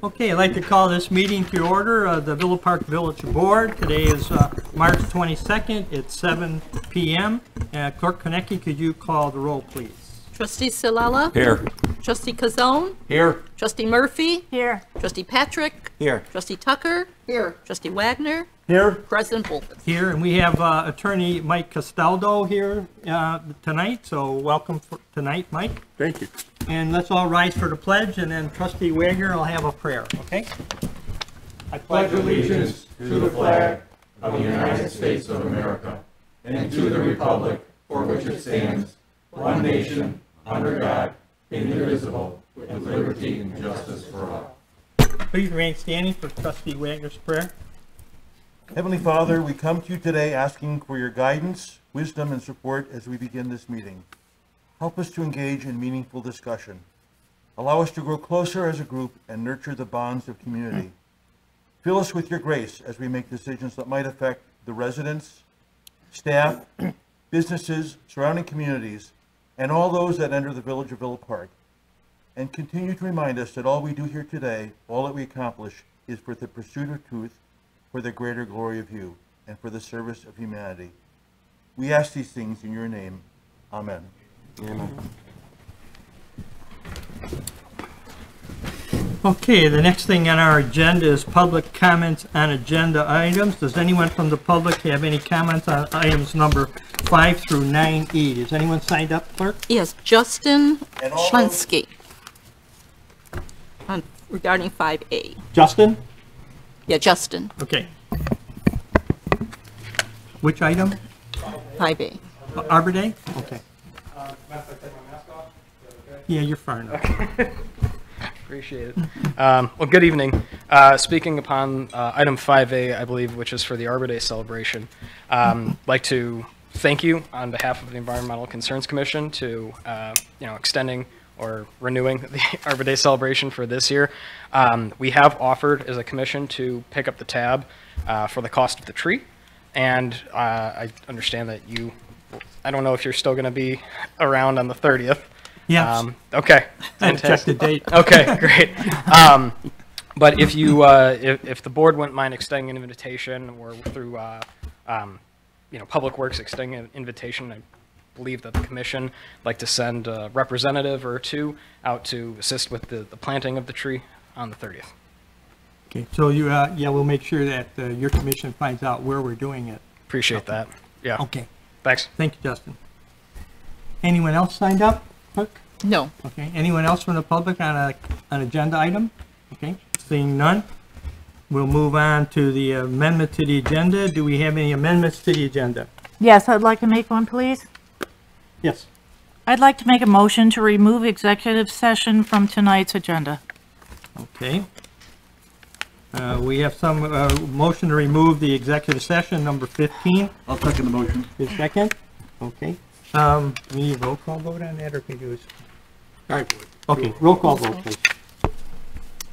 Okay, I'd like to call this meeting to order of the Villa Park Village Board. Today is March 22nd. It's 7 p.m. Clerk Konecki, could you call the roll, please? Trustee Silella? Here. Trustee Kazone? Here. Trustee Murphy? Here. Trustee Patrick? Here. Trustee Tucker? Here. Trustee Wagner? Here. President Bolton? Here, and we have Attorney Mike Castaldo here tonight, so welcome for tonight, Mike. Thank you. And let's all rise for the pledge, and then Trustee Wagner will have a prayer, okay? I pledge allegiance to the flag of the United States of America and to the republic for which it stands, one nation, under God, indivisible, with liberty and justice for all. Please remain standing for Trustee Wagner's prayer. Heavenly Father, we come to you today asking for your guidance, wisdom, and support as we begin this meeting. Help us to engage in meaningful discussion. Allow us to grow closer as a group and nurture the bonds of community. Fill us with your grace as we make decisions that might affect the residents, staff, businesses, surrounding communities, and all those that enter the village of Villa Park. And continue to remind us that all we do here today, all that we accomplish, is for the pursuit of truth, for the greater glory of you, and for the service of humanity. We ask these things in your name. Amen. Amen. Okay, the next thing on our agenda is public comments on agenda items. Does anyone from the public have any comments on items number 5 through 9E? Is anyone signed up, clerk? Yes, Justin And all Schlensky. Regarding 5A. Justin? Yeah, Justin, Okay. Which item? 5A. Arbor Day? Okay. Yeah, you're far enough. Appreciate it. Well, good evening. Speaking upon item 5A, I believe, which is for the Arbor Day celebration, I'd like to thank you on behalf of the Environmental Concerns Commission to, extending or renewing the Arbor Day celebration for this year. We have offered as a commission to pick up the tab for the cost of the tree, and I understand that I don't know if you're still going to be around on the 30th. Yes. Okay. I had to check the date. Okay, great. But if you, if the board wouldn't mind extending an invitation, or through, Public Works extending an invitation, I believe that the commission would like to send a representative or two out to assist with the planting of the tree on the 30th. Okay, so we'll make sure that your commission finds out where we're doing it. Appreciate that. Yeah. Okay. Thanks. Thank you, Justin. Anyone else signed up, clerk? No. Okay, anyone else from the public on an agenda item? Okay, seeing none, we'll move on to the amendment to the agenda. Do we have any amendments to the agenda? Yes, I'd like to make one, please. Yes. I'd like to make a motion to remove executive session from tonight's agenda. Okay. We have some motion to remove the executive session, number 15. I'll second the motion. Is second? Okay. We need a roll call vote on that, or can you do this? Okay, roll call vote, please.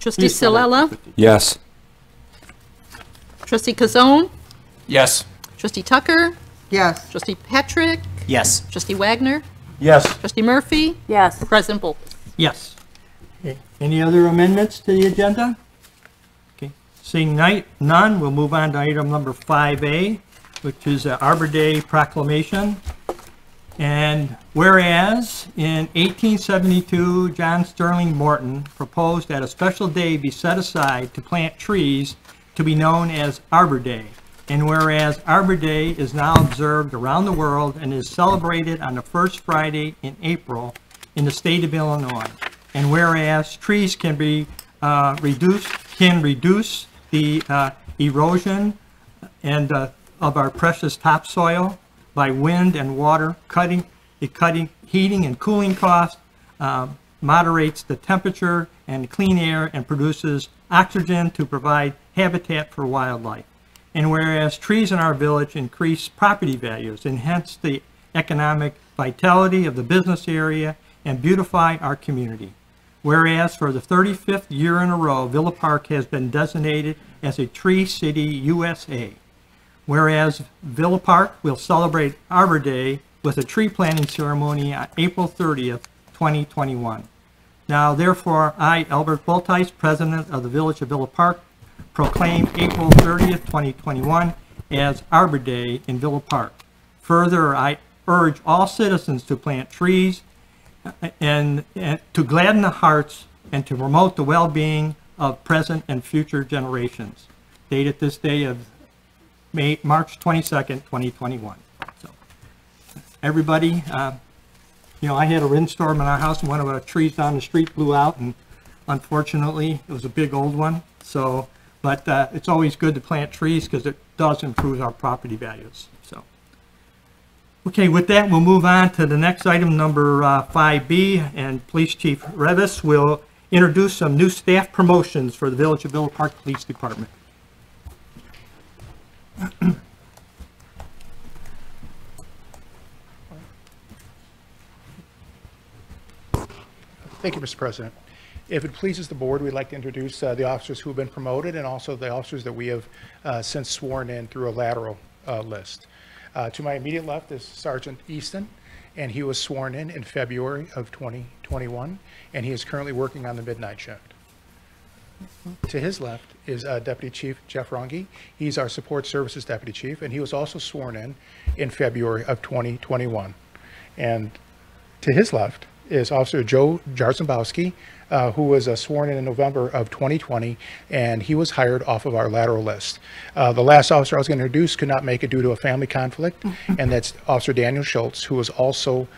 Trustee Silella? Yes. Trustee Kazone? Yes. Trustee Tucker? Yes. Trustee Patrick? Yes. Trustee Wagner? Yes. Trustee Murphy? Yes. President Bolton? Yes. Okay. Any other amendments to the agenda? Okay. Seeing none, we'll move on to item number 5A, which is Arbor Day proclamation. And whereas in 1872, John Sterling Morton proposed that a special day be set aside to plant trees to be known as Arbor Day. And whereas Arbor Day is now observed around the world and is celebrated on the first Friday in April in the state of Illinois. And whereas trees can reduce the erosion and of our precious topsoil by wind and water, cutting heating and cooling costs, moderates the temperature and clean air, and produces oxygen to provide habitat for wildlife. And whereas trees in our village increase property values, enhance the economic vitality of the business area, and beautify our community. Whereas for the 35th year in a row, Villa Park has been designated as a Tree City USA. Whereas Villa Park will celebrate Arbor Day with a tree planting ceremony on April 30th, 2021. Now therefore, I, Albert Bultice, President of the Village of Villa Park, proclaim April 30th, 2021 as Arbor Day in Villa Park. Further, I urge all citizens to plant trees and to gladden the hearts and to promote the well-being of present and future generations. Dated this day of March 22nd, 2021. So, everybody, you know, I had a windstorm in our house and one of our trees down the street blew out, and unfortunately it was a big old one. So, but it's always good to plant trees because it does improve our property values. So, okay, with that, we'll move on to the next item, number 5B, and Police Chief Revis will introduce some new staff promotions for the Village of Villa Park Police Department. Thank you, Mr. President. If it pleases the board, we'd like to introduce the officers who have been promoted and also the officers that we have since sworn in through a lateral list. To my immediate left is Sergeant Easton, and he was sworn in February of 2021, and he is currently working on the midnight shift. To his left is Deputy Chief Jeff Runge. He's our Support Services Deputy Chief, and he was also sworn in February of 2021. And to his left is Officer Joe Jarzembowski, who was sworn in November of 2020, and he was hired off of our lateral list. The last officer I was going to introduce could not make it due to a family conflict, and that's Officer Daniel Schultz, who was also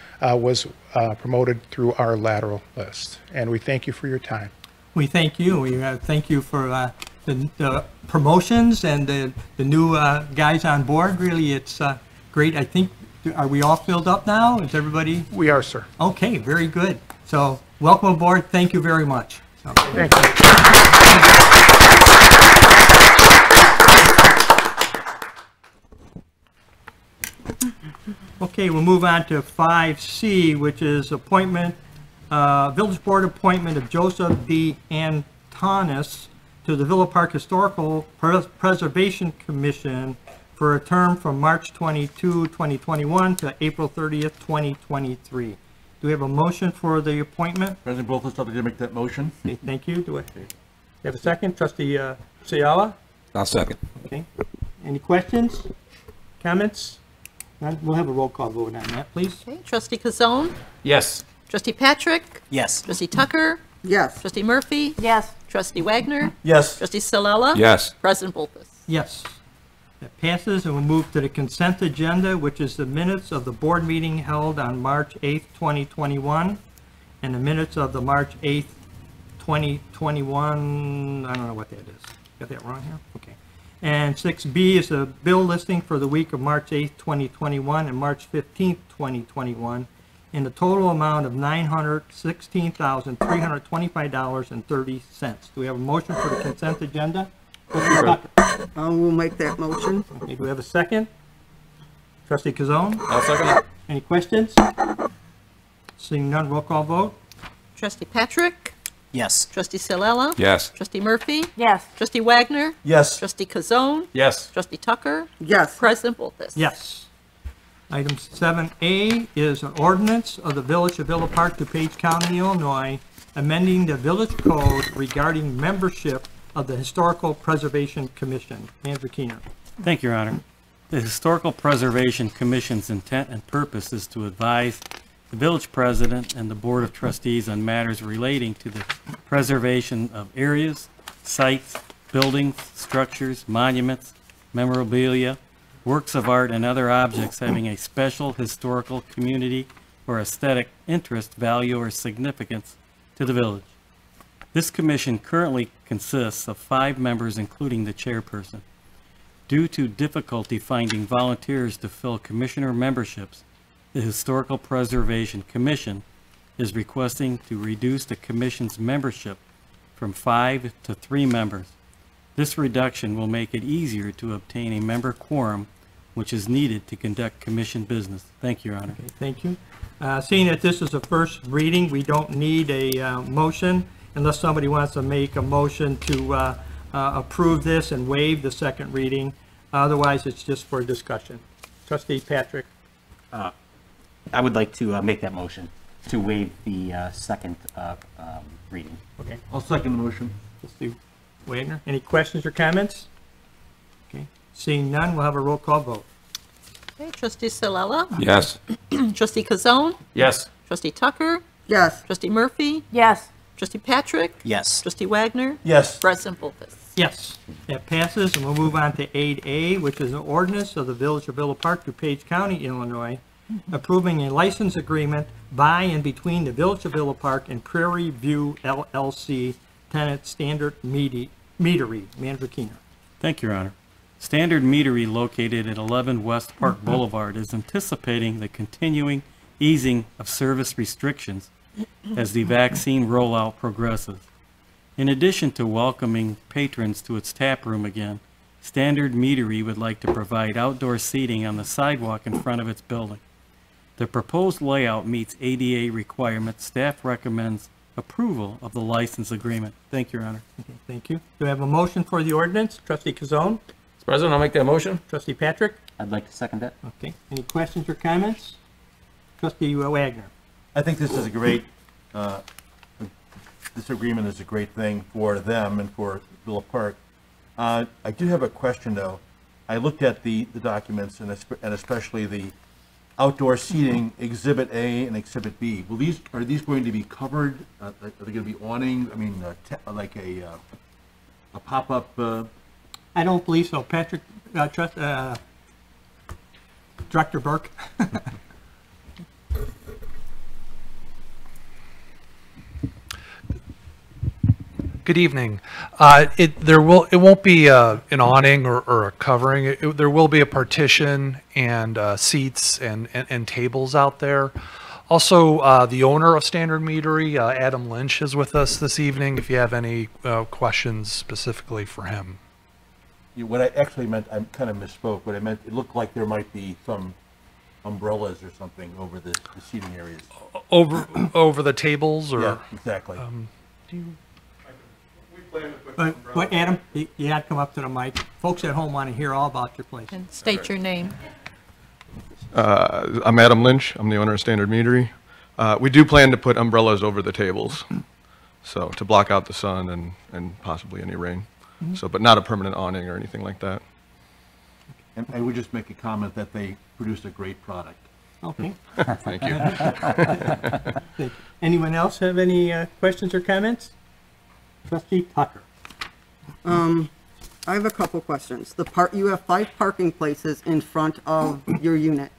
promoted through our lateral list. And we thank you for your time. We thank you. We thank you for the promotions and the new guys on board. Really, it's great. I think, are we all filled up now? Is everybody? We are, sir. Okay, very good. So welcome aboard. Thank you very much. So, Thank you. okay, we'll move on to 5C, which is appointment, Village Board appointment of Joseph D. Antonis to the Villa Park Historical Preservation Commission for a term from March 22, 2021 to April 30th, 2023. Do we have a motion for the appointment? President Bultis, I'd like to make that motion. Okay, thank you. Do I have a second? Trustee Sayala? I'll second. Okay. Any questions? Comments? None? We'll have a roll call vote on that, please. Okay, Trustee Kazone? Yes. Trustee Patrick? Yes. Trustee Tucker? Yes. Trustee Murphy? Yes. Trustee Wagner? Yes. Trustee Salella? Yes. President Bultis? Yes. That passes, and we'll move to the consent agenda, which is the minutes of the board meeting held on March 8th, 2021, and the minutes of the March 8th, 2021, I don't know what that is. Got that wrong here? Okay. And 6B is a bill listing for the week of March 8th, 2021 and March 15th, 2021, in the total amount of $916,325.30. Do we have a motion for the consent agenda? We'll make that motion. Okay, do we have a second? Trustee Kazone? I'll second it. Any questions? Seeing none, roll call vote. Trustee Patrick? Yes. Trustee Salella? Yes. Trustee Murphy? Yes. Trustee Wagner? Yes. Trustee Kazone? Yes. Trustee Tucker? Yes. President Bultis? Yes. Item 7A is an ordinance of the Village of Villa Park, DuPage County, Illinois, amending the village code regarding membership of the Historical Preservation Commission. Andrew Keener. Thank you, Your Honor. The Historical Preservation Commission's intent and purpose is to advise the village president and the Board of Trustees on matters relating to the preservation of areas, sites, buildings, structures, monuments, memorabilia, works of art, and other objects having a special historical, community, or aesthetic interest, value, or significance to the village. This commission currently consists of 5 members, including the chairperson. Due to difficulty finding volunteers to fill commissioner memberships, the Historical Preservation Commission is requesting to reduce the commission's membership from 5 to 3 members. This reduction will make it easier to obtain a member quorum, which is needed to conduct commission business. Thank you, Your Honor. Okay, thank you. Seeing that this is a first reading, we don't need a motion unless somebody wants to make a motion to approve this and waive the second reading. Otherwise, it's just for discussion. Trustee Patrick. I would like to make that motion. to waive the second reading. Okay. I'll second the motion. Trustee Wagner, any questions or comments? Okay, seeing none, we'll have a roll call vote. Okay, trustee Salella, Yes. trustee Kazone, Yes. trustee Tucker, Yes. trustee Murphy, Yes. trustee Patrick, Yes. trustee Wagner, Yes. President Bolfus. Yes, that passes, and we'll move on to 8A, which is an ordinance of the Village of Villa Park, DuPage County, Illinois, approving a license agreement by and between the Village of Villa Park and Prairie View LLC, tenant Standard Meadery. Manager Keener. Thank you, Your Honor. Standard Meadery, located at 11 West Park Boulevard, is anticipating the continuing easing of service restrictions as the vaccine rollout progresses. In addition to welcoming patrons to its tap room again, Standard Meadery would like to provide outdoor seating on the sidewalk in front of its building. The proposed layout meets ADA requirements. Staff recommends approval of the license agreement. Thank you, Your Honor. Okay, thank you. Do I have a motion for the ordinance? Trustee Kazone? Mr. President, I'll make that motion. Trustee Patrick? I'd like to second that. Okay, any questions or comments? Trustee Wagner? I think this is a great, this agreement is a great thing for them and for Villa Park. I do have a question, though. I looked at the documents and especially the outdoor seating, Exhibit A and Exhibit B. Are these going to be covered? Are they going to be awning? I mean, like a pop-up? I don't believe so. Patrick, Director Burke? Good evening. It won't be an awning or a covering. There will be a partition and seats and tables out there. Also, the owner of Standard Meadery, Adam Lynch, is with us this evening. If you have any questions specifically for him. What I actually meant, I kind of misspoke. What I meant, it looked like there might be some umbrellas or something over the seating areas. Over the tables, or yeah, exactly. But Adam, you had to come up to the mic. Folks at home want to hear all about your place. And state your name. I'm Adam Lynch. I'm the owner of Standard Meadery. We do plan to put umbrellas over the tables, so to block out the sun and possibly any rain. So, but not a permanent awning or anything like that. And I would just make a comment that they produced a great product. Okay. Thank you. Anyone else have any questions or comments? Trustee Tucker. I have a couple questions. You have 5 parking places in front of your unit.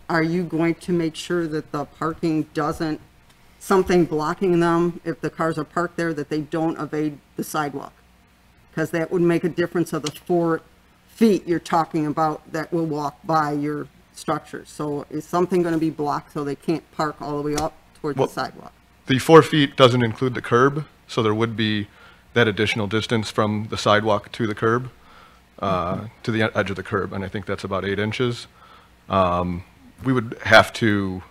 Are you going to make sure that the parking doesn't, something blocking them, if the cars are parked there, that they don't evade the sidewalk? Because that would make a difference of the 4 feet you're talking about that will walk by your structure. So is something going to be blocked so they can't park all the way up towards the sidewalk? The 4 feet doesn't include the curb, so there would be that additional distance from the sidewalk to the curb, to the edge of the curb, and I think that's about 8 inches. We would have to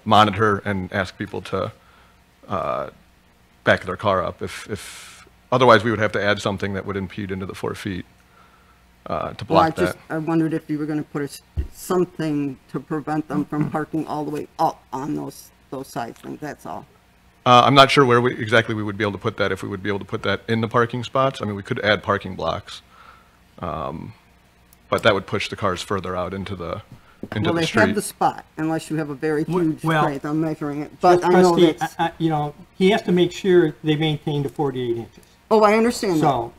monitor and ask people to back their car up. If otherwise, we would have to add something that would impede into the 4 feet to block that. I wondered if you were going to put something to prevent them from parking all the way up on those side things, that's all. I'm not sure where exactly we would be able to put that, if we would be able to put that in the parking spots. I mean, we could add parking blocks, but that would push the cars further out into the Well, they street. have the spot, unless you have a very huge Well, plate, I'm measuring it, but I know Trustee, that's, you know, he has to make sure they maintain the 48 inches. oh, I understand that, So,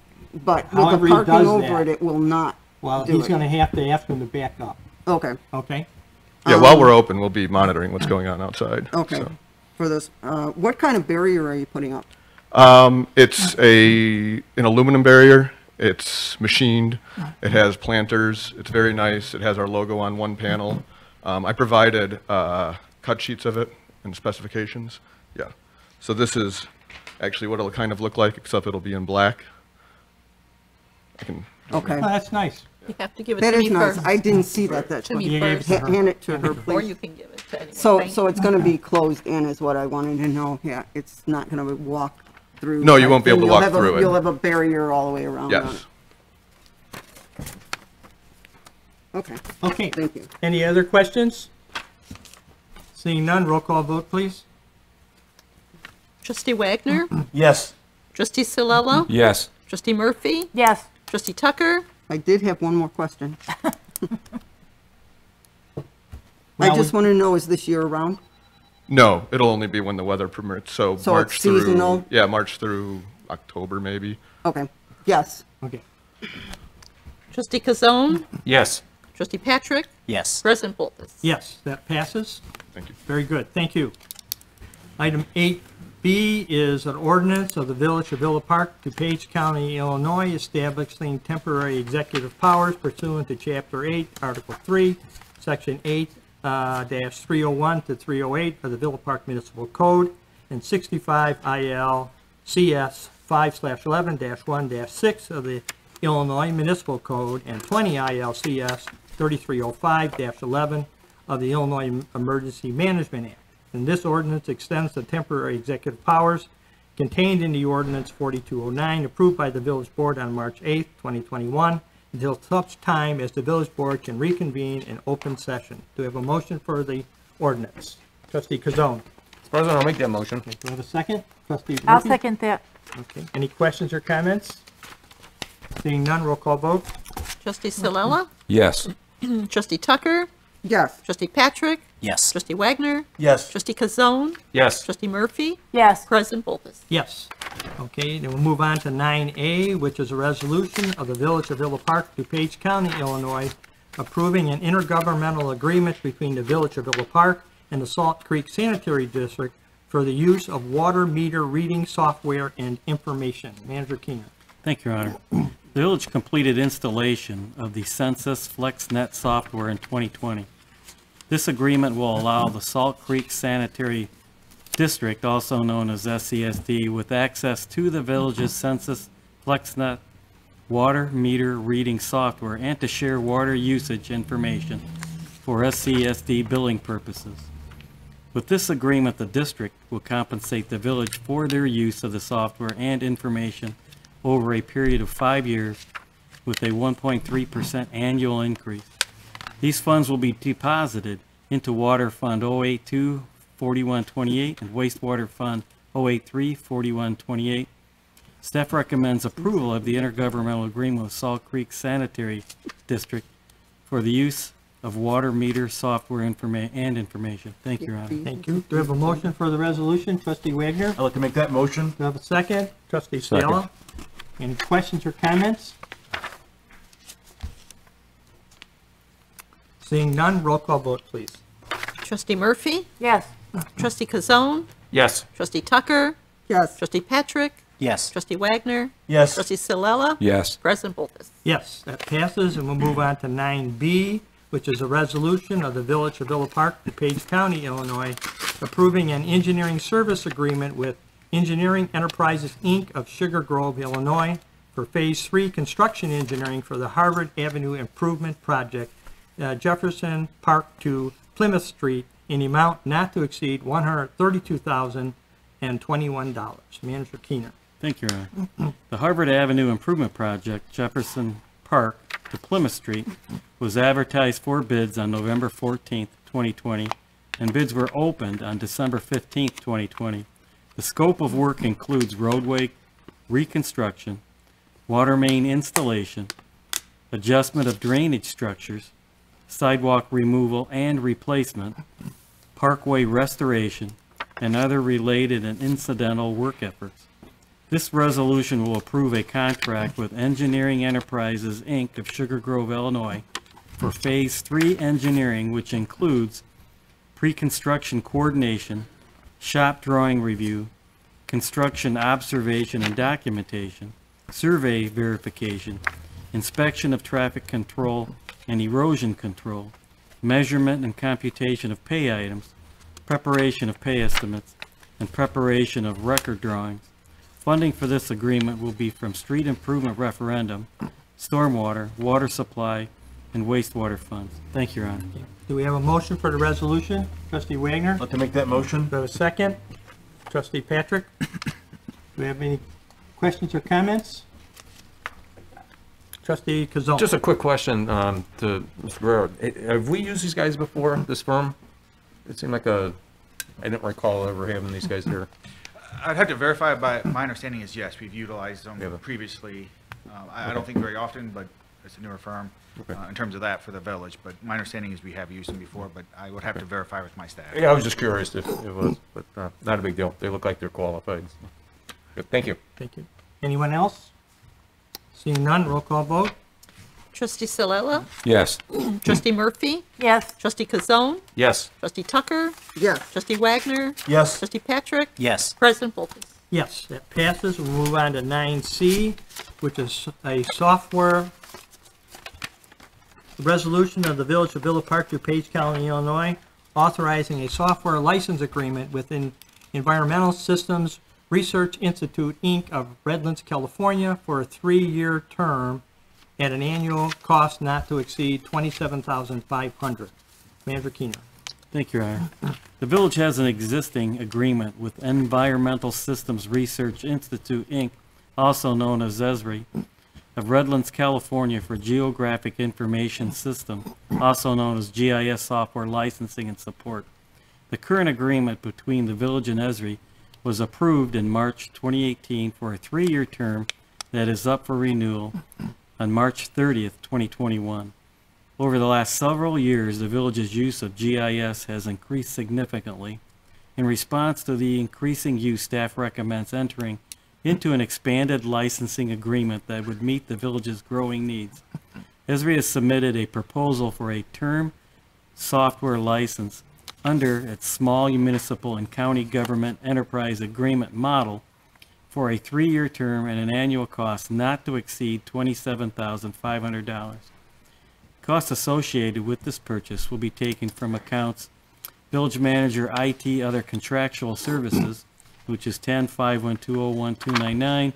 but with however the he does parking over that- it, it will not well, do he's it. going to have to ask them to back up, Okay, okay? Yeah, while we're open, we'll be monitoring what's going on outside. okay, so. for this, what kind of barrier are you putting up? It's an aluminum barrier. It's machined. It has planters. It's very nice. It has our logo on one panel. I provided cut sheets of it and specifications. Yeah. So this is actually what it'll kind of look like, except it'll be in black. I can. Okay, Oh, that's nice. You have to give it that to is me nice, first. I didn't see that, that's To what, me You gave it first, to her. hand it to her, or please. you can give it to anyone. So, Thank so it's gonna be closed in is what I wanted to know, yeah, it's not gonna walk through. No, you won't be able to You'll walk have a- through it. You'll have a barrier all the way around on Yes. it. Okay, Okay. thank you. Any other questions? Seeing none, roll call vote, please. Trustee Wagner, Yes. Trustee Silella, Yes. Trustee Murphy, Yes. Trustee Tucker, I did have one more question. I Well, just want to know, is this year-round? No, it'll only be when the weather permits, so So March it's through. seasonal? Yeah, March through October, maybe. Okay, yes. Okay. Trustee Kazone, Yes. Trustee Patrick, Yes. President Poltis. Yes, that passes. Thank you. Very good, thank you. Item 8B is an ordinance of the Village of Villa Park, DuPage County, Illinois, establishing temporary executive powers pursuant to Chapter 8, Article 3, Section 8-301 to 308 of the Villa Park Municipal Code, and 65 ILCS 5/11-1-6 of the Illinois Municipal Code, and 20 ILCS 3305-11 of the Illinois Emergency Management Act. And this ordinance extends the temporary executive powers contained in the ordinance 4209, approved by the village board on March 8th, 2021, until such time as the village board can reconvene in open session. Do we have a motion for the ordinance? Trustee Kazone. Mr. President, I'll make that motion. Do we have a second? Trustee Murphy? I'll second that. Okay. Any questions or comments? Seeing none, roll call vote. Trustee Silella, Yes. Trustee Tucker, Yes. Trustee Patrick, Yes. Trustee Wagner, Yes. Trustee Kazone, Yes. Trustee Murphy, Yes. President Poltis. Yes. Okay, then we'll move on to 9A, which is a resolution of the Village of Villa Park, DuPage County, Illinois, approving an intergovernmental agreement between the Village of Villa Park and the Salt Creek Sanitary District for the use of water meter reading software and information. Manager Keener. Thank you, Your Honor. The village completed installation of the Census FlexNet software in 2020. This agreement will allow the Salt Creek Sanitary District, also known as SCSD, with access to the village's Census FlexNet water meter reading software and to share water usage information for SCSD billing purposes. With this agreement, the district will compensate the village for their use of the software and information over a period of 5 years with a 1.3% annual increase. These funds will be deposited into Water Fund 082-4128 and Wastewater Fund 083-4128. Staff recommends approval of the intergovernmental agreement with Salt Creek Sanitary District for the use of water meter software and information. Thank you, Your Honor. Thank you. Do we have a motion for the resolution? Trustee Wagner? I'd like to make that motion. Do we have a second? Trustee Second. Stella? Any questions or comments? Seeing none, roll call vote, please. Trustee Murphy, Yes. Trustee Kazone, Yes. Trustee Tucker, Yes. Trustee Patrick, Yes. Trustee Wagner, Yes. Trustee Silella, Yes. President Poltis. Yes, that passes, and we'll move on to 9B, which is a resolution of the Village of Villa Park, DuPage County, Illinois, approving an engineering service agreement with Engineering Enterprises, Inc. of Sugar Grove, Illinois, for Phase 3 construction engineering for the Harvard Avenue Improvement Project, Jefferson Park to Plymouth Street, in the amount not to exceed $132,021. Manager Keener. Thank you, Your Honor. The Harvard Avenue Improvement Project, Jefferson Park to Plymouth Street, was advertised for bids on November 14th, 2020, and bids were opened on December 15th, 2020. The scope of work includes roadway reconstruction, water main installation, adjustment of drainage structures, sidewalk removal and replacement, parkway restoration, and other related and incidental work efforts. This resolution will approve a contract with Engineering Enterprises, Inc. of Sugar Grove, Illinois, for Phase 3 engineering, which includes pre-construction coordination, shop drawing review, construction observation and documentation, survey verification, inspection of traffic control and erosion control, measurement and computation of pay items, preparation of pay estimates, and preparation of record drawings. Funding for this agreement will be from street improvement referendum, stormwater, water supply, and wastewater funds. Thank you, Your Honor. Do we have a motion for the resolution? Trustee Wagner? I'd like to make that motion. Do we have a second? Trustee Patrick? Do we have any questions or comments? Trustee Kazone? Just a quick question to Mr. Guerrero. Have we used these guys before, this firm? It seemed like I didn't recall ever having these guys here. I'd have to verify, but my understanding is yes, we've utilized them previously. I don't think very often, but it's a newer firm in terms of that for the village. But my understanding is we have used them before, but I would have to verify with my staff. Yeah, I was just curious if it was, but not a big deal. They look like they're qualified. So. Good. Thank you. Thank you. Anyone else? Seeing none, roll call vote. Trustee Salella? Yes. Trustee Murphy? Yes. Trustee Kazone? Yes. Trustee Tucker? Yes. Trustee Wagner? Yes. Trustee Patrick? Yes. President Volkes? Yes, that passes. We'll move on to 9C, which is a software resolution of the Village of Villa Park, DuPage County, Illinois, authorizing a software license agreement within Environmental Systems Research Institute, Inc. of Redlands, California, for a 3-year term at an annual cost not to exceed $27,500. Manager Keener. Thank you, Your Honor. The village has an existing agreement with Environmental Systems Research Institute, Inc., also known as ESRI, of Redlands, California, for Geographic Information System, also known as GIS software licensing and support. The current agreement between the village and ESRI was approved in March 2018 for a 3-year term that is up for renewal on March 30th, 2021. Over the last several years, the village's use of GIS has increased significantly. In response to the increasing use, staff recommends entering into an expanded licensing agreement that would meet the village's growing needs. ESRI has submitted a proposal for a term software license under its small municipal and county government enterprise agreement model for a 3-year term and an annual cost not to exceed $27,500. Costs associated with this purchase will be taken from accounts Village Manager IT Other Contractual Services, which is 10-512-01-299,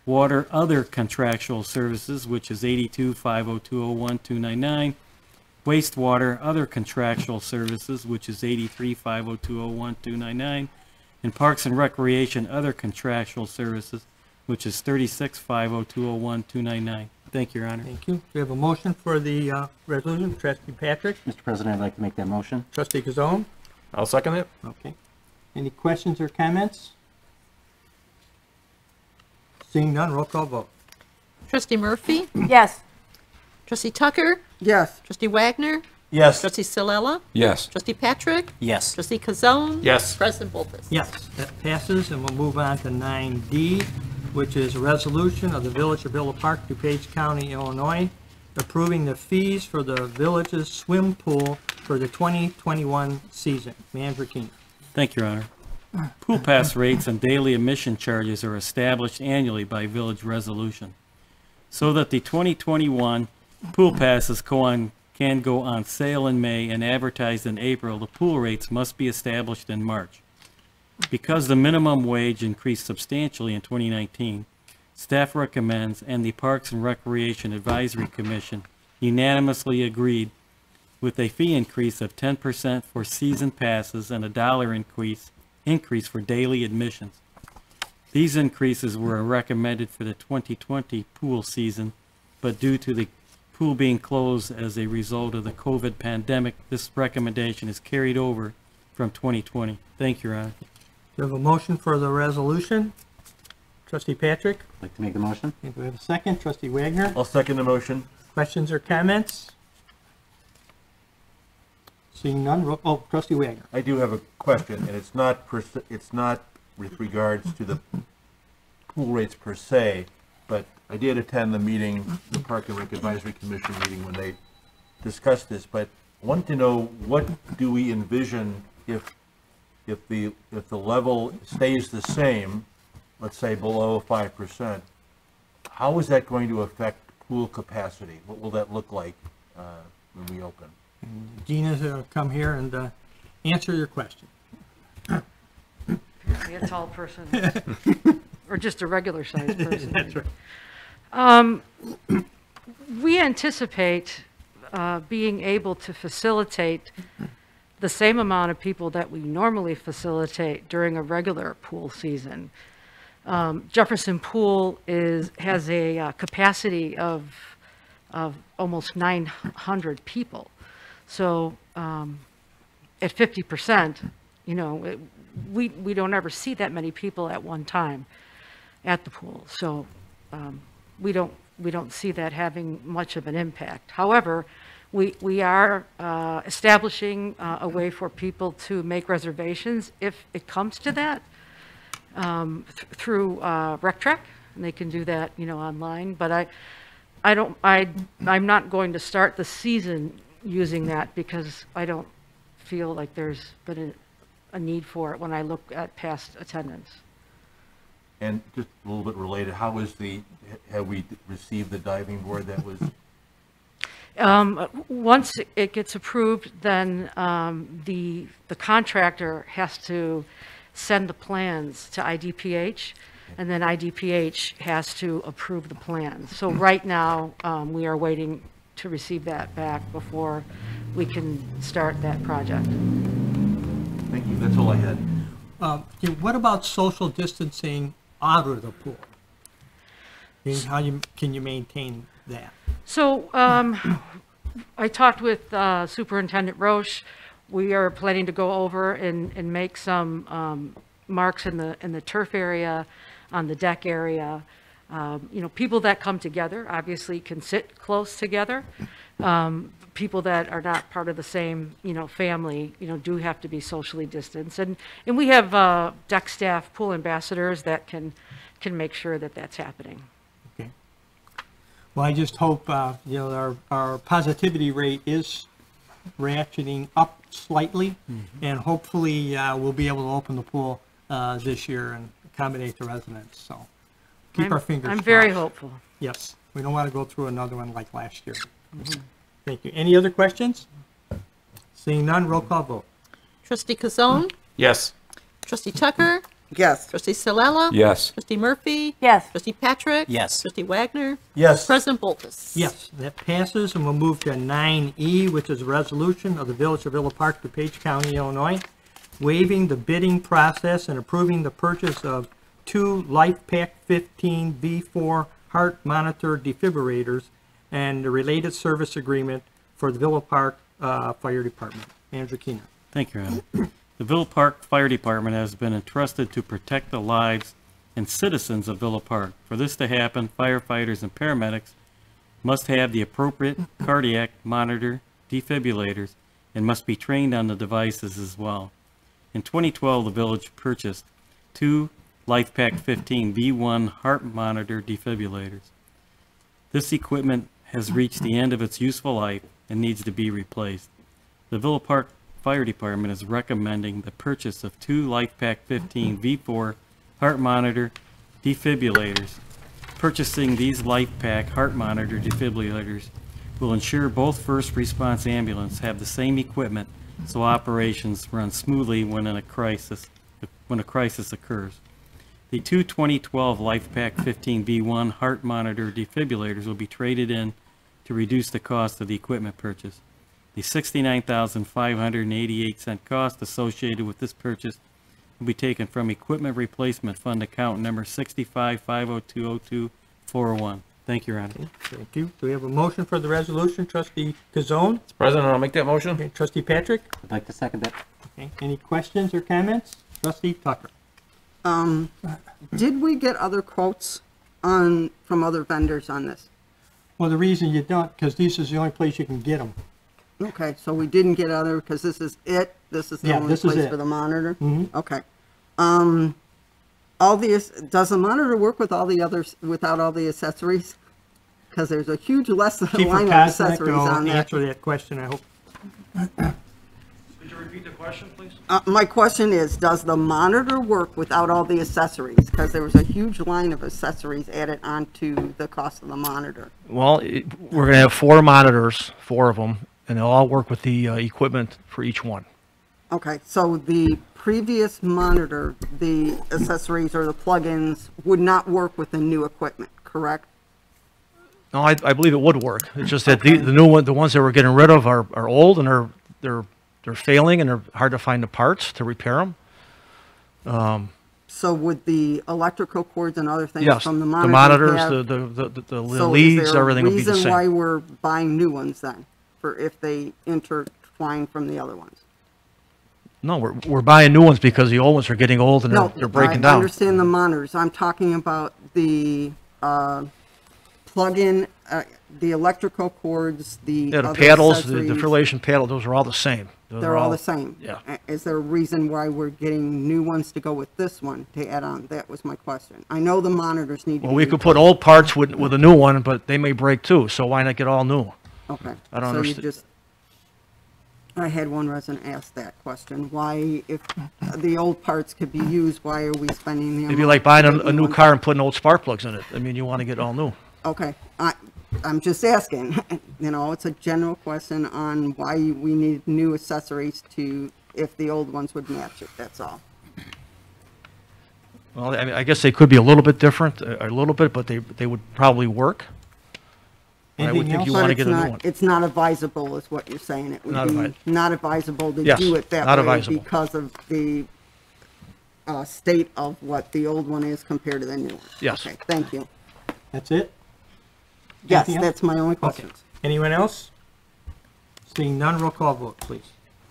Water Other Contractual Services, which is 82-502-01-299, Wastewater Other Contractual Services, which is 83-502-01-299, and Parks and Recreation Other Contractual Services, which is 36-502-01-299. Thank you, Your Honor. Thank you. We have a motion for the resolution. Trustee Patrick. Mr. President, I'd like to make that motion. Trustee Kazone. I'll second it. Okay. Any questions or comments? Seeing none, roll call vote. Trustee Murphy? Yes. Trustee Tucker? Yes. Trustee Wagner? Yes. Trustee Salella? Yes. Trustee Patrick? Yes. Trustee Kazone? Yes. President Volkes? Yes, that passes, and we'll move on to 9D, which is a resolution of the Village of Villa Park, DuPage County, Illinois, approving the fees for the village's swim pool for the 2021 season. Manager Keener. Thank you, Your Honor. Pool pass rates and daily admission charges are established annually by village resolution, so that the 2021 pool passes can go on sale in May and advertised in April. The pool rates must be established in March. Because the minimum wage increased substantially in 2019, staff recommends and the Parks and Recreation Advisory Commission unanimously agreed with a fee increase of 10% for season passes and a $1 increase for daily admissions. These increases were recommended for the 2020 pool season, but due to the pool being closed as a result of the COVID pandemic, this recommendation is carried over from 2020. Thank you, Your Honor. Do you have a motion for the resolution? Trustee Patrick? I'd like to make the motion. Do we have a second? Trustee Wagner? I'll second the motion. Questions or comments? Seeing none, Trustee Wagner. I do have a question, and it's not with regards to the pool rates per se, but I did attend the meeting, the Park and Rec Advisory Commission meeting when they discussed this, but I want to know, what do we envision if the level stays the same, let's say below 5%, how is that going to affect pool capacity? What will that look like when we open? Gina's going to come here and answer your question. Be a tall person, or just a regular sized person. That's right. We anticipate being able to facilitate the same amount of people that we normally facilitate during a regular pool season. Jefferson Pool has a capacity of almost 900 people. So at 50%, You know, we don't ever see that many people at one time at the pool. So we don't see that having much of an impact. However, we are establishing a way for people to make reservations if it comes to that through RecTrek, and they can do that, you know, online. But I'm not going to start the season using that because I don't feel like there's been a need for it when I look at past attendance. And just a little bit related, have we received the diving board that was? Once it gets approved, then the contractor has to send the plans to IDPH, and then IDPH has to approve the plans. So right now, we are waiting to receive that back before we can start that project. Thank you, that's all I had. What about social distancing out of the pool? How can you maintain that? So I talked with Superintendent Roche. We are planning to go over and make some marks in the turf area, on the deck area. You know, people that come together obviously can sit close together. People that are not part of the same, you know, family, you know, do have to be socially distanced. And we have deck staff, pool ambassadors that can make sure that that's happening. Okay. Well, I just hope, you know, our positivity rate is ratcheting up slightly, and hopefully we'll be able to open the pool this year and accommodate the residents. So keep our fingers crossed. I'm very hopeful. Yes, we don't want to go through another one like last year. Thank you. Any other questions? Seeing none, roll call vote. Trustee Kazone? Yes. Trustee Tucker? Yes. Trustee Salella? Yes. Trustee Murphy? Yes. Trustee Patrick? Yes. Trustee Wagner? Yes. President Bolkus? Yes, that passes, and we'll move to 9E, which is a resolution of the Village of Villa Park, DuPage County, Illinois, waiving the bidding process and approving the purchase of 2 LifePak 15 V4 heart monitor defibrillators and the related service agreement for the Villa Park Fire Department. Andrew Keener. Thank you, Adam. The Villa Park Fire Department has been entrusted to protect the lives and citizens of Villa Park. For this to happen, firefighters and paramedics must have the appropriate cardiac monitor defibrillators and must be trained on the devices as well. In 2012, the village purchased 2 LifePak 15 V1 heart monitor defibrillators. This equipment has reached the end of its useful life and needs to be replaced. The Villa Park Fire Department is recommending the purchase of 2 LifePak 15 V4 heart monitor defibrillators. Purchasing these LifePak heart monitor defibrillators will ensure both first response ambulances have the same equipment so operations run smoothly when a crisis occurs. The 2 2012 LifePak 15 V1 heart monitor defibrillators will be traded in to reduce the cost of the equipment purchase. The $69,588 cost associated with this purchase will be taken from Equipment Replacement Fund account number 65-502-02-401. Thank you, Your Honor. Thank you. Do we have a motion for the resolution? Trustee Kazone? Mr. President, I'll make that motion. Okay. Trustee Patrick? I'd like to second that. Okay. Any questions or comments? Trustee Tucker? Did we get other quotes from other vendors on this? Well, the reason you don't, because this is the only place you can get them. Okay, so we didn't get other, because this is it? This is the Yeah, only this is place it. for the monitor? Mhm. Okay. Does the monitor work with all the others, without all the accessories? Because there's a huge list of Chief line of Kozak accessories will on that. answer that question, I hope. Could you repeat the question, please? My question is, does the monitor work without all the accessories? Because there was a huge line of accessories added onto the cost of the monitor. Well, we're going to have 4 monitors, 4 of them, and they'll all work with the equipment for each one. Okay, so the previous monitor, the accessories or the plugins would not work with the new equipment, correct? No, I believe it would work. It's just that the new one, the ones that we're getting rid of are old and they're failing and they're hard to find the parts to repair them. So would the electrical cords and other things Yes, from the the monitor monitors, the so leads, everything will be the is there a reason why same. we're buying new ones then, for if they intertwine from the other ones? No, we're buying new ones because the old ones are getting old and No, they're breaking I down. understand the monitors. I'm talking about the plug-in, the electrical cords, the Yeah, the other paddles, the accessories. defibrilation paddle, those are all the same. Those They're are all the same? Yeah. Is there a reason why we're getting new ones to go with this one to add on? That was my question. I know the monitors need to be. Well, we could put old parts with a new one, but they may break too, so why not get all new? Okay. I don't So you understand. just, I had one resident ask that question. Why, if the old parts could be used, why are we spending the It'd be amount like buying to get a new ones? car and putting old spark plugs in it. I mean, you want to get all new. Okay, I'm just asking, you know, it's a general question on why we need new accessories to, if the old ones would match it, that's all. Well, I mean, I guess they could be a little bit different, a little bit, but they would probably work. But I would think you But want to it's get a new not- one. It's not advisable, is what you're saying. It would Not be advi- not advisable to Yes, do it that not way advisable. because of the state of what the old one is compared to the new one. Yes. Okay, thank you. That's it? Yes, Anything else? that's my only Okay. questions. Anyone else? Seeing none, roll call vote, please.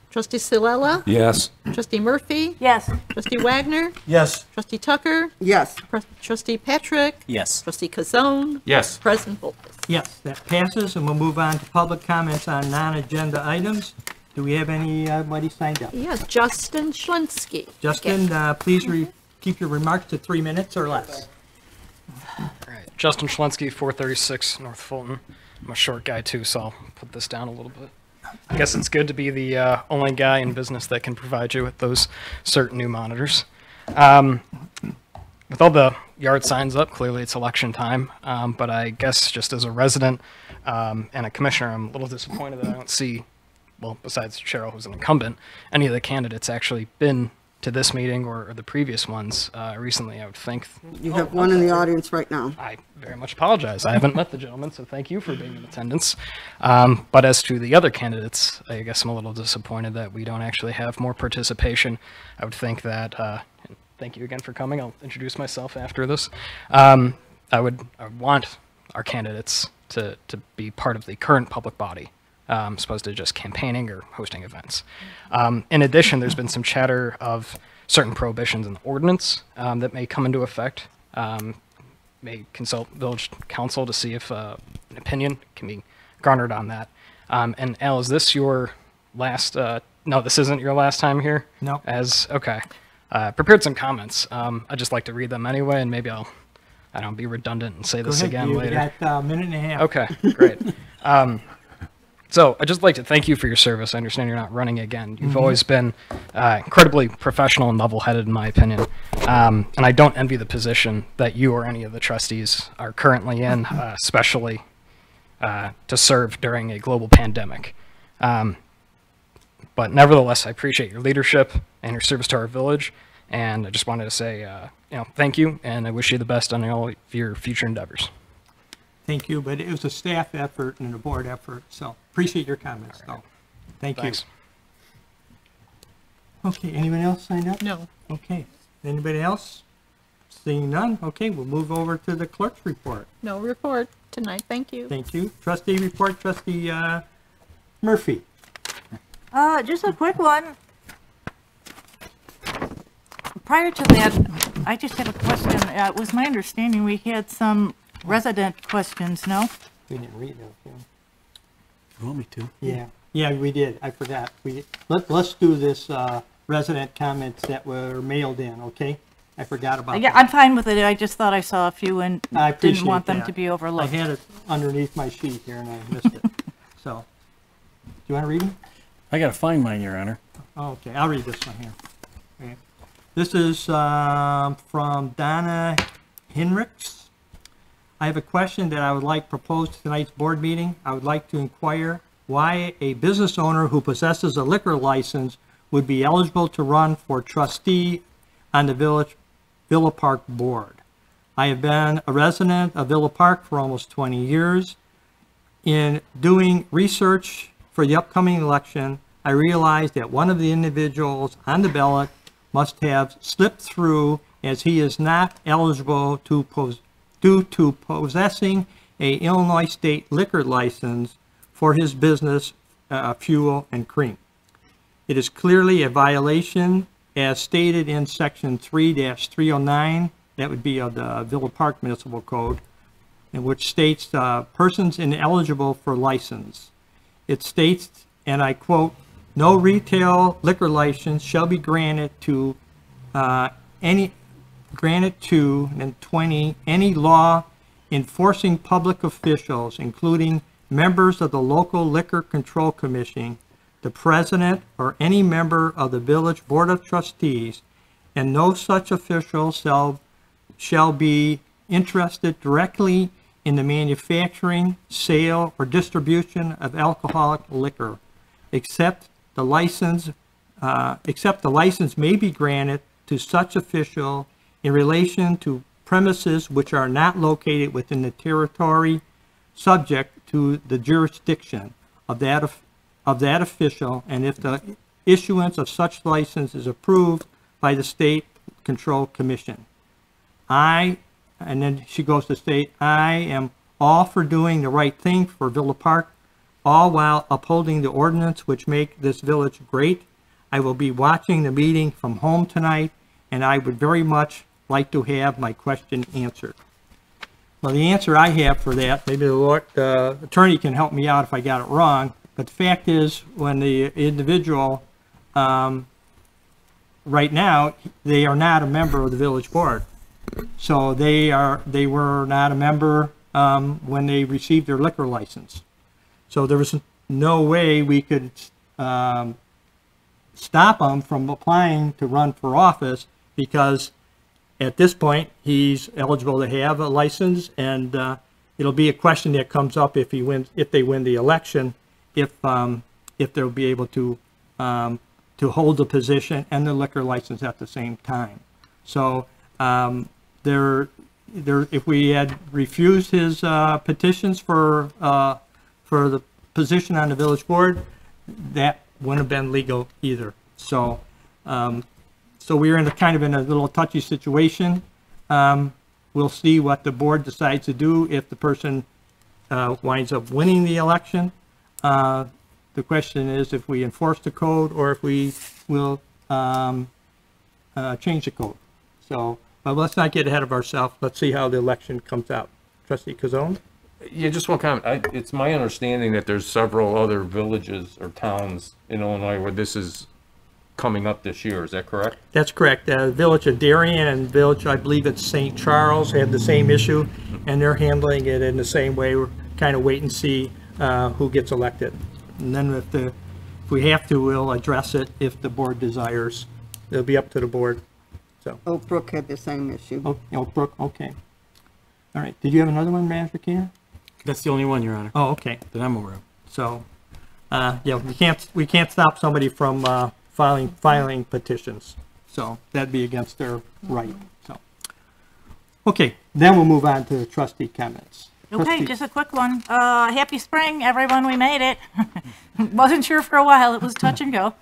Trustee Silella? Yes. Trustee Murphy? Yes. Trustee Wagner? Yes. Trustee Tucker? Yes. Trustee Patrick? Yes. Trustee Kazone? Yes. President Volkes? Yes, that passes, and we'll move on to public comments on non-agenda items. Do we have anybody signed up? Yes, Justin Schlinsky. Justin, please keep your remarks to 3 minutes or less. All right, Justin Schlinsky, 436 North Fulton. I'm a short guy too, so I'll put this down a little bit. I guess it's good to be the only guy in business that can provide you with those certain new monitors. With all the yard signs up, clearly it's election time, but I guess just as a resident and a commissioner, I'm a little disappointed that I don't see, well, besides Cheryl, who's an incumbent, any of the candidates actually been to this meeting or the previous ones recently. I would think. You have one in the audience right now. I very much apologize. I haven't met the gentleman, so thank you for being in attendance. But as to the other candidates, I guess I'm a little disappointed that we don't actually have more participation. I would think that, and thank you again for coming. I'll introduce myself after this. I would want our candidates to be part of the current public body, as opposed to just campaigning or hosting events. In addition, there's been some chatter of certain prohibitions in the ordinance that may come into effect. May consult village council to see if an opinion can be garnered on that. And Al, is this your last, no, this isn't your last time here? No. Okay. Prepared some comments. I'd just like to read them anyway, and maybe I don't know, be redundant and say Go this ahead, again you later. got a minute and a half. Okay, great. So I'd just like to thank you for your service. I understand you're not running again. You've always been incredibly professional and level-headed, in my opinion. And I don't envy the position that you or any of the trustees are currently in, especially to serve during a global pandemic. But nevertheless, I appreciate your leadership and your service to our village. And I just wanted to say, thank you, and I wish you the best on all of your future endeavors. Thank you, but it was a staff effort and a board effort, so appreciate your comments, though. Thank you. Thanks. Okay, anyone else signed up? No. Okay, anybody else? Seeing none, okay, we'll move over to the clerk's report. No report tonight, thank you. Thank you. Trustee report, trustee Murphy. Just a quick one. Prior to that, I just have a question. It was my understanding we had some resident questions, no? We didn't read those, yeah. You want me to? Yeah, we did. I forgot. Let's do this resident comments that were mailed in, okay? I forgot about Yeah, that. I'm fine with it. I just thought I saw a few and I appreciate didn't want them that. to be overlooked. I had it underneath my sheet here and I missed it. So, do you want to read them? I gotta find mine, Your Honor. Okay, I'll read this one here. Okay. This is from Donna Hinrichs. I have a question that I would like proposed to tonight's board meeting. I would like to inquire why a business owner who possesses a liquor license would be eligible to run for trustee on the Villa Park board. I have been a resident of Villa Park for almost 20 years. In doing research for the upcoming election, I realized that one of the individuals on the ballot must have slipped through, as he is not eligible due to possessing a Illinois state liquor license for his business, Fuel and Cream. It is clearly a violation as stated in section 3-309, that would be of the Villa Park Municipal Code, in which states persons ineligible for license. It states, and I quote, "No retail liquor license shall be granted to any law enforcing public officials, including members of the local liquor control commission, the president, or any member of the village board of trustees, and no such official shall be interested directly in the manufacturing, sale, or distribution of alcoholic liquor, except the license may be granted to such official in relation to premises which are not located within the territory subject to the jurisdiction of that official, and if the issuance of such license is approved by the State Control Commission. And then she goes to state, I am all for doing the right thing for Villa Park, all while upholding the ordinance which make this village great. I will be watching the meeting from home tonight, and I would very much like to have my question answered." Well, the answer I have for that, maybe the attorney can help me out if I got it wrong, but the fact is, when the individual, right now, they are not a member of the village board. So they were not a member when they received their liquor license. So there was no way we could stop him from applying to run for office, because at this point he's eligible to have a license, and it'll be a question that comes up if they win the election, if they'll be able to hold the position and the liquor license at the same time. So if we had refused his petitions for the position on the village board, that wouldn't have been legal either. So so we're in a little touchy situation. We'll see what the board decides to do if the person winds up winning the election. The question is if we enforce the code or if we will change the code. So, but let's not get ahead of ourselves. Let's see how the election comes out. Trustee Cazone? Yeah, just one comment. It's my understanding that there's several other villages or towns in Illinois where this is coming up this year. Is that correct? That's correct. Village of Darien and Village, I believe it's St. Charles, had the same issue, and they're handling it in the same way. We're kind of wait and see who gets elected. And then if we have to, we'll address it if the board desires. It'll be up to the board. So. Oak Brook had the same issue. Oak Brook, okay. All right. Did you have another one, Manager Keener? That's the only one, Your Honor. Oh, okay. That I'm aware of. So, yeah, we can't stop somebody from filing petitions. So that'd be against their right. So, okay. Then we'll move on to the trustee comments. Okay, just a quick one. Happy spring, everyone. We made it. Wasn't sure for a while. It was touch and go.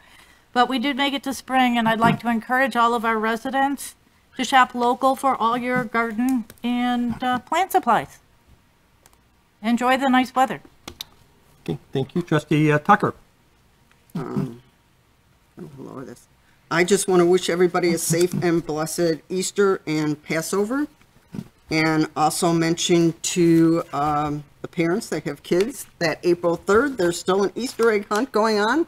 But we did make it to spring, and I'd like to encourage all of our residents to shop local for all your garden and plant supplies. Enjoy the nice weather. Okay, thank you. Trustee Tucker. Lower this. I just want to wish everybody a safe and blessed Easter and Passover. And also mention to the parents that have kids that April 3rd, there's still an Easter egg hunt going on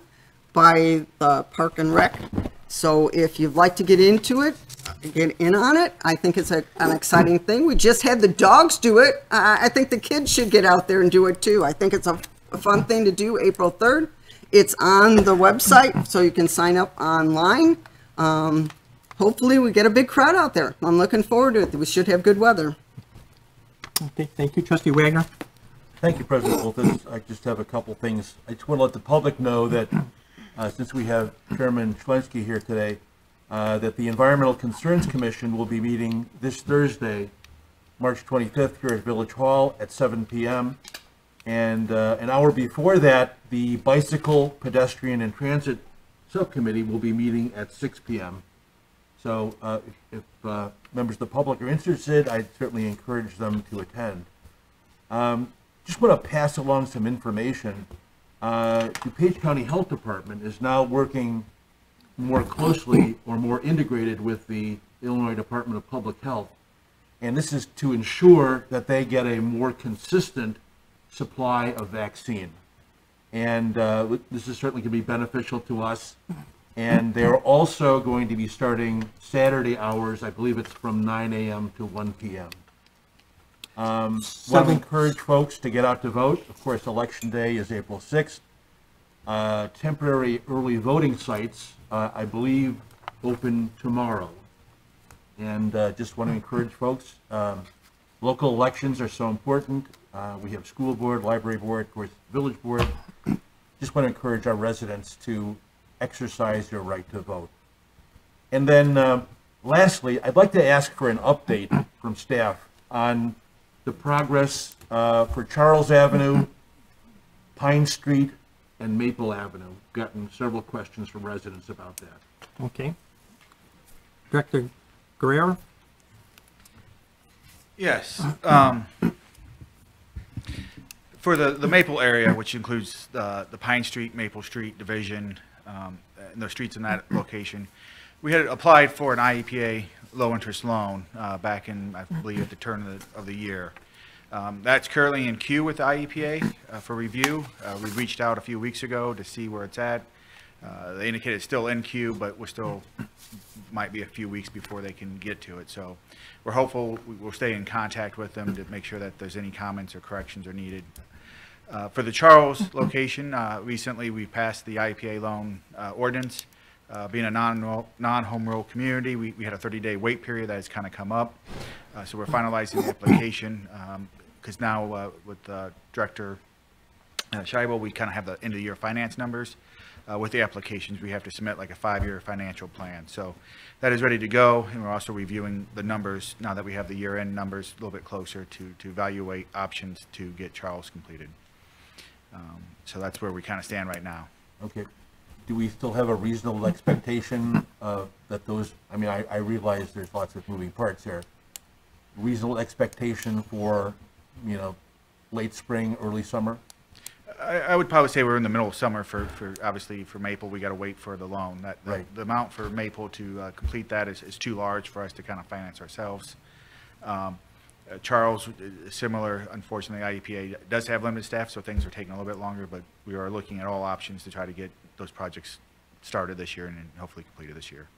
by the Park and Rec. So if you'd like to get into it, get in on it. I think it's an exciting thing. We just had the dogs do it. I think the kids should get out there and do it too. I think it's a fun thing to do April 3rd. It's on the website, so you can sign up online. Hopefully we get a big crowd out there. I'm looking forward to it. We should have good weather. Okay, thank you. Trustee Wagner. Thank you, President Wolters. I just have a couple things. I just want to let the public know that since we have Chairman Schlensky here today, that the Environmental Concerns Commission will be meeting this Thursday, March 25th, here at Village Hall at 7 p.m. And an hour before that, the Bicycle, Pedestrian, and Transit Subcommittee will be meeting at 6 p.m. So if members of the public are interested, I'd certainly encourage them to attend. Just want to pass along some information. DuPage County Health Department is now working more closely or more integrated with the Illinois Department of Public Health. And this is to ensure that they get a more consistent supply of vaccine. And this is certainly going to be beneficial to us. And they're also going to be starting Saturday hours. I believe it's from 9 a.m. to 1 p.m. Want to encourage folks to get out to vote. Of course, Election Day is April 6th. Temporary early voting sites, I believe, open tomorrow. And just want to encourage folks. Local elections are so important. We have school board, library board, of course, village board. Just want to encourage our residents to exercise their right to vote. And then lastly, I'd like to ask for an update from staff on the progress for Charles Avenue, Pine Street, and Maple Avenue. Gotten several questions from residents about that. Okay. Director Guerrero? Yes. For the Maple area, which includes the Pine Street, Maple Street division, and the streets in that location, we had applied for an IEPA low-interest loan back in, I believe, at the turn of the year. That's currently in queue with the IEPA for review. We reached out a few weeks ago to see where it's at. They indicated it's still in queue, but we're still, might be a few weeks before they can get to it. So we're hopeful we'll stay in contact with them to make sure that there's any comments or corrections are needed. For the Charles location, recently we passed the IEPA loan ordinance. Being a non-home rule community, we had a 30-day wait period that has kind of come up. So we're finalizing the application because now with Director Scheibel, we kind of have the end of the year finance numbers. With the applications, we have to submit like a 5-year financial plan. So that is ready to go, and we're also reviewing the numbers now that we have the year-end numbers a little bit closer to evaluate options to get Charles completed. So that's where we kind of stand right now. Okay. Do we still have a reasonable expectation that those, I mean, I realize there's lots of moving parts here. Reasonable expectation for, you know, late spring, early summer? I would probably say we're in the middle of summer for obviously for Maple. We got to wait for the loan. Right. The amount for Maple to complete that is too large for us to kind of finance ourselves. Charles, similar, unfortunately, IEPA does have limited staff, so things are taking a little bit longer, but we are looking at all options to try to get those projects started this year and hopefully completed this year.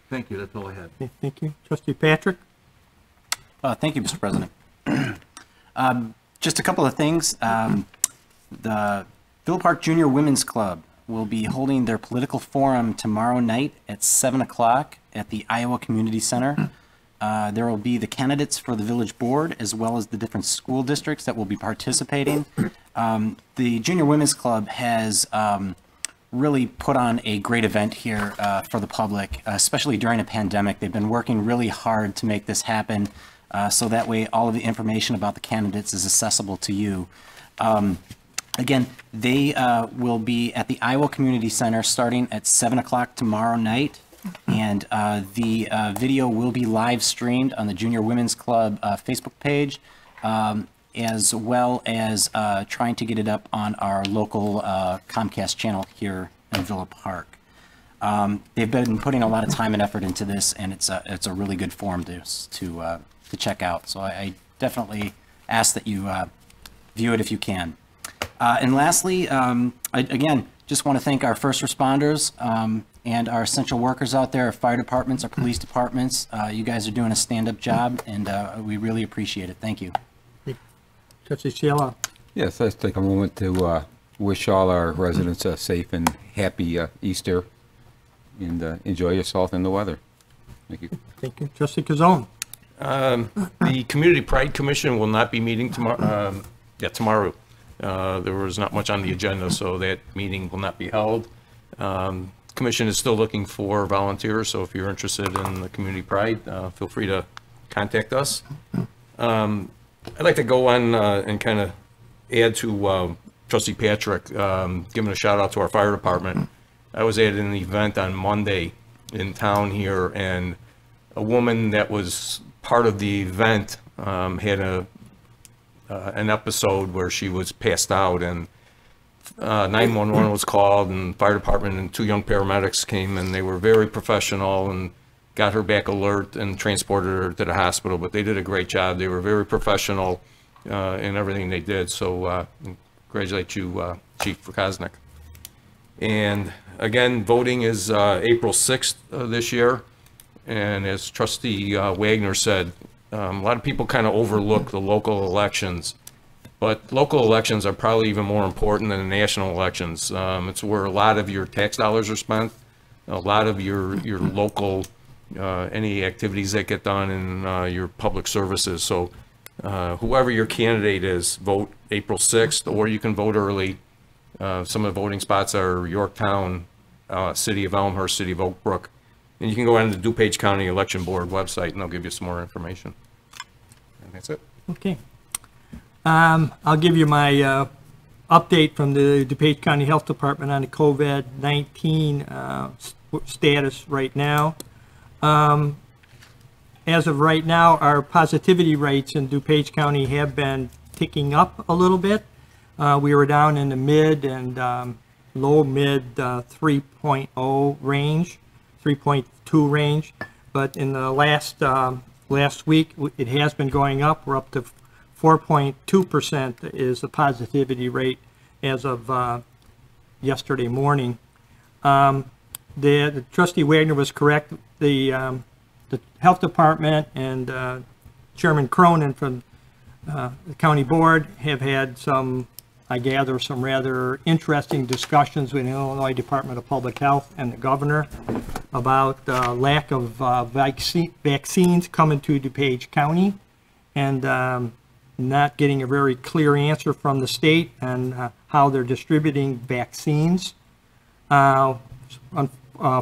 Thank you. That's all I had. Okay, thank you. Trustee Patrick? Thank you, Mr. President. Just a couple of things. The Villa Park Junior Women's Club will be holding their political forum tomorrow night at 7 o'clock at the Iowa Community Center. There will be the candidates for the village board as well as the different school districts that will be participating. The Junior Women's Club has really put on a great event here for the public, especially during a pandemic. They've been working really hard to make this happen so that way all of the information about the candidates is accessible to you. Again, they will be at the Iowa Community Center starting at 7 o'clock tomorrow night. And the video will be live streamed on the Junior Women's Club Facebook page, as well as trying to get it up on our local Comcast channel here in Villa Park. They've been putting a lot of time and effort into this, and it's a really good forum to check out. So I definitely ask that you view it if you can. And lastly, again, just want to thank our first responders and our essential workers out there, our fire departments, our police departments. You guys are doing a stand-up job, and we really appreciate it. Thank you. Trustee Cielo? Yes, let's take a moment to wish all our residents a safe and happy Easter, and enjoy yourself in the weather. Thank you. Thank you. Trustee Kazone? The Community Pride Commission will not be meeting tomorrow. Tomorrow. There was not much on the agenda, so that meeting will not be held. Commission is still looking for volunteers, so if you're interested in the Community Pride, feel free to contact us. I'd like to go on and kind of add to Trustee Patrick, giving a shout out to our fire department. I was at an event on Monday in town here, and a woman that was part of the event had an episode where she was passed out, and 911 was called, and fire department and 2 young paramedics came, and they were very professional and got her back alert and transported her to the hospital. But they did a great job. They were very professional in everything they did. So congratulate you, Chief Koznick. And again, voting is April 6th this year. And as Trustee Wagner said, a lot of people kind of overlook the local elections. But local elections are probably even more important than the national elections. It's where a lot of your tax dollars are spent, a lot of your local, any activities that get done in your public services. So whoever your candidate is, vote April 6th, or you can vote early. Some of the voting spots are Yorktown, City of Elmhurst, City of Oak Brook. And you can go on the DuPage County Election Board website, and they'll give you some more information. And that's it. Okay. I'll give you my update from the DuPage County Health Department on the COVID-19 status right now. As of right now, our positivity rates in DuPage County have been ticking up a little bit. We were down in the mid and low mid 3.0 range, 3.2 range, but in the last week it has been going up. We're up to 4.2% is the positivity rate as of yesterday morning. The Trustee Wagner was correct. The Health Department and Chairman Cronin from the County Board have had some, I gather, some rather interesting discussions with the Illinois Department of Public Health and the Governor about lack of vaccines coming to DuPage County, and not getting a very clear answer from the state on how they're distributing vaccines.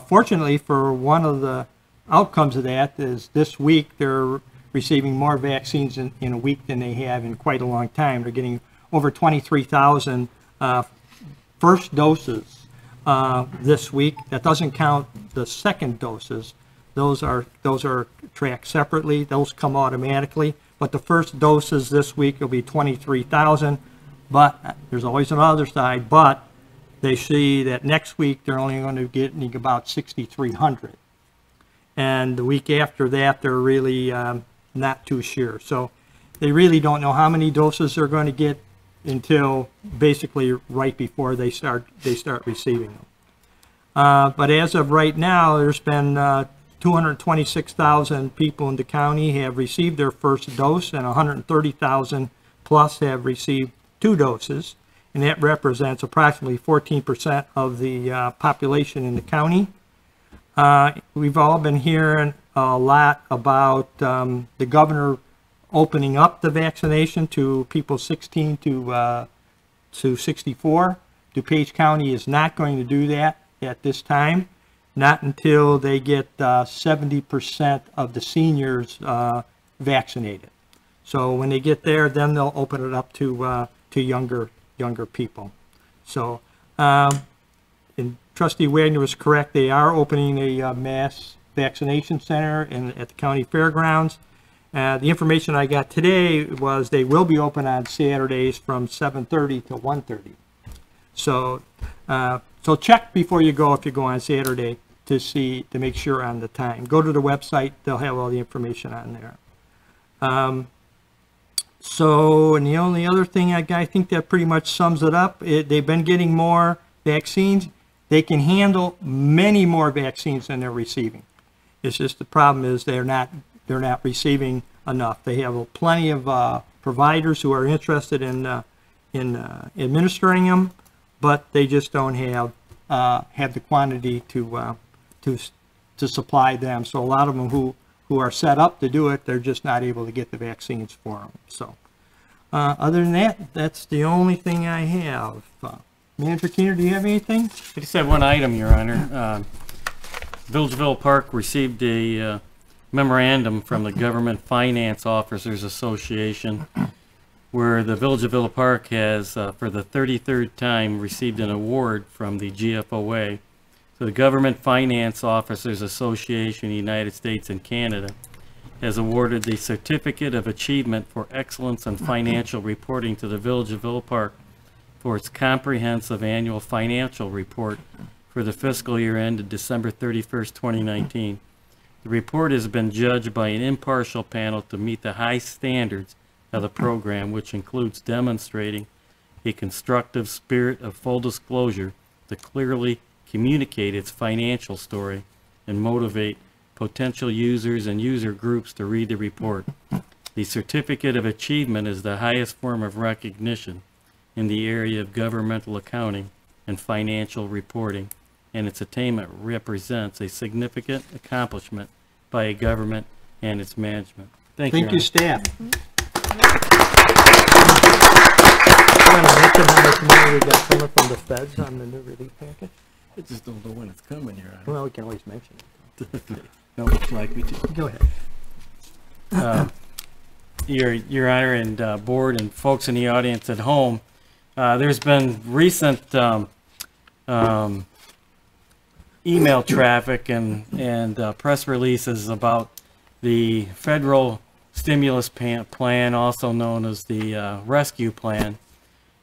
Fortunately, for one of the outcomes of that is this week they're receiving more vaccines in a week than they have in quite a long time. They're getting over 23,000 first doses this week. That doesn't count the second doses. Those are tracked separately. Those come automatically. But the first doses this week will be 23,000. But there's always another side. But they see that next week they're only going to get about 6,300. And the week after that, they're really not too sure. So they really don't know how many doses they're going to get until basically right before they start receiving them. But as of right now, there's been 226,000 people in the county have received their first dose, and 130,000 plus have received 2 doses, and that represents approximately 14% of the population in the county. We've all been hearing a lot about the governor opening up the vaccination to people 16 to 64. DuPage County is not going to do that at this time, not until they get 70% of the seniors vaccinated. So when they get there, then they'll open it up to younger people. So, and Trustee Wagner was correct. They are opening a mass vaccination center at the county fairgrounds. The information I got today was they will be open on Saturdays from 7:30 to 1:30. So, so check before you go if you go on Saturday to make sure on the time. Go to the website; they'll have all the information on there. So, and the only other thing I think that pretty much sums it up. They've been getting more vaccines. They can handle many more vaccines than they're receiving. It's just the problem is they're not receiving enough. They have plenty of providers who are interested in administering them, but they just don't have the quantity to supply them. So a lot of them who are set up to do it, they're just not able to get the vaccines for them. So other than that, that's the only thing I have. Manager Keener, do you have anything? I just have one item, Your Honor. Villageville Park received a memorandum from the Government Finance Officers Association, where the Village of Villa Park has, for the 33rd time, received an award from the GFOA. So the Government Finance Officers Association, United States and Canada, has awarded the Certificate of Achievement for Excellence in Financial Reporting to the Village of Villa Park for its comprehensive annual financial report for the fiscal year ended December 31st, 2019. The report has been judged by an impartial panel to meet the high standards of the program, which includes demonstrating a constructive spirit of full disclosure to clearly communicate its financial story and motivate potential users and user groups to read the report. The Certificate of Achievement is the highest form of recognition in the area of governmental accounting and financial reporting, and its attainment represents a significant accomplishment by a government and its management. Thank you, Thank you, Your staff. I want to mention how much money we got coming from the feds on the new relief package. I just don't know when it's coming, Your Honor. Well, we can always mention it. No, it's like me to. Go ahead. Your Honor and board and folks in the audience at home, there's been recent email traffic and press releases about the federal stimulus plan, also known as the rescue plan.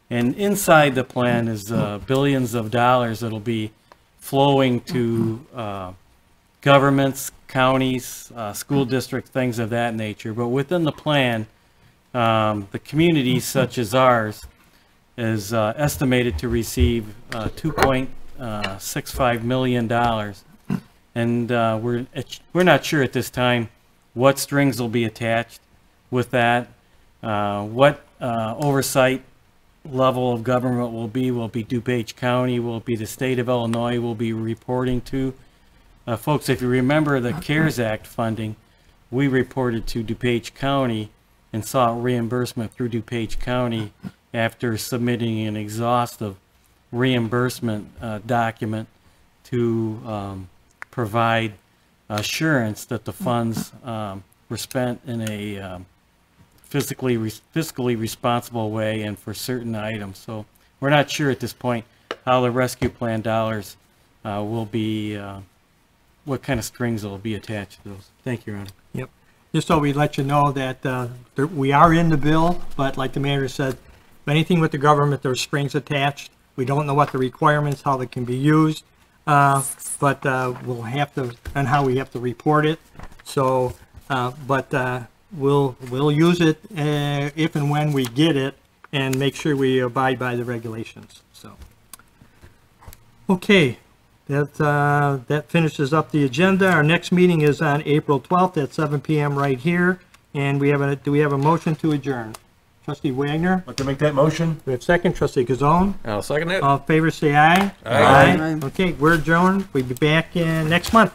And inside the plan is billions of dollars that'll be flowing to governments, counties, school districts, things of that nature. But within the plan, the communities such as ours is estimated to receive $2.65 million. And we're not sure at this time what strings will be attached with that, what oversight level of government will be DuPage County, will be the state of Illinois, will be reporting to. Folks, if you remember the CARES Act funding, we reported to DuPage County and sought reimbursement through DuPage County after submitting an exhaustive reimbursement document to provide assurance that the funds were spent in a fiscally responsible way and for certain items. So we're not sure at this point how the rescue plan dollars will be, what kind of strings will be attached to those. Thank you, Your Honor. Yep. Just so we let you know that we are in the bill, but like the manager said, anything with the government, there's strings attached. We don't know what the requirements, how they can be used, but we'll have to, and how we have to report it. So, we'll use it if and when we get it, and make sure we abide by the regulations. So, okay, that finishes up the agenda. Our next meeting is on April 12th at 7 p.m. right here, and do we have a motion to adjourn? Trustee Wagner? I'd like to make that motion. We have second. Trustee Gazone? I'll second it. All in favor, say aye. Aye. Okay, we're adjourned. We'll be back next month.